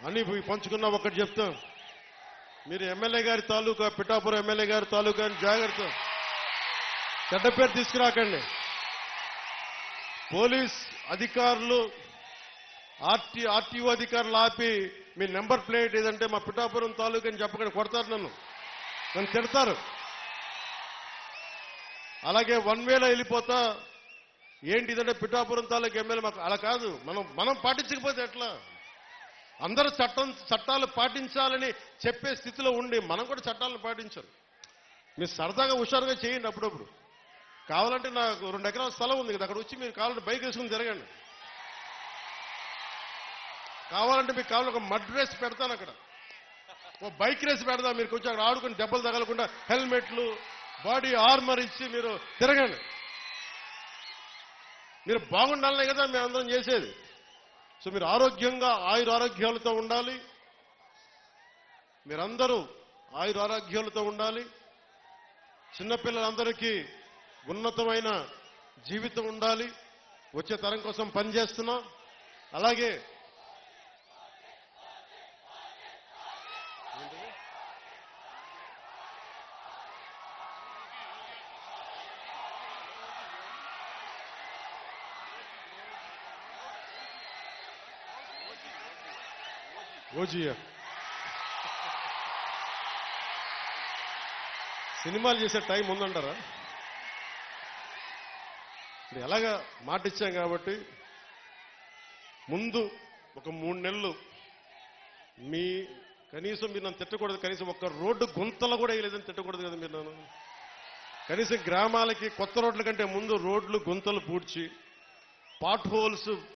అని పంచుకున్నా ఒకటి చెప్తాం, మీరు ఎమ్మెల్యే గారి తాలూకా, పిఠాపురం ఎమ్మెల్యే గారి తాలూకా అని జాగ్రత్త, చెడ్డ పేరు తీసుకురాకండి. పోలీస్ అధికారులు, ఆర్టీఓ అధికారులు ఆపి మీ నెంబర్ ప్లేట్ ఏదంటే మా పిఠాపురం తాలూకా అని చెప్పకుండా కొడతారు, నన్ను తిడతారు. అలాగే 1 వేలో వెళ్ళిపోతా ఏంటి ఇదంటే పిఠాపురం తాలూకా ఎమ్మెల్యే మాకు అలా కాదు. మనం పాటించకపోతే ఎట్లా? అందరూ చట్టాలు పాటించాలని చెప్పే స్థితిలో ఉండి మనం కూడా చట్టాలను పాటించాలి. మీరు సరదాగా హుషారుగా చేయండి అప్పుడప్పుడు. కావాలంటే నాకు 2 ఎకరాల స్థలం ఉంది కదా, అక్కడ వచ్చి మీరు కావాలంటే బైక్ వేసుకుని తిరగండి. కావాలంటే మీకు కావాలి ఒక మడ్ రేస్ పెడతాను, అక్కడ ఓ బైక్ రేస్ పెడతాం. మీరు కొంచెం అక్కడ ఆడుకుని దెబ్బలు తగలకుండా హెల్మెట్లు, బాడీ ఆర్మర్ ఇచ్చి మీరు తిరగండి. మీరు బాగుండాలనే కదా మేము అందరం చేసేది. సో మీరు ఆరోగ్యంగా ఆయురారోగ్యాలతో ఉండాలి, మీరందరూ ఆయురారోగ్యాలతో ఉండాలి. చిన్నపిల్లలందరికీ ఉన్నతమైన జీవితం ఉండాలి. వచ్చే తరం కోసం పనిచేస్తున్నాం. అలాగే ఓజీఎఫ్ సినిమాలు చేసే టైం ఉందంటారా? ఎలాగా మాట ఇచ్చాం కాబట్టి ముందు ఒక 3 నెలలు కనీసం మీరు నన్ను తిట్టకూడదు. కనీసం ఒక్క రోడ్డు గుంతలు కూడా వేయలేదని తిట్టకూడదు కదా మీరు నన్ను. కనీసం గ్రామాలకి కొత్త రోడ్ల కంటే ముందు రోడ్లు గుంతలు పూడ్చి, పాట్ హోల్స్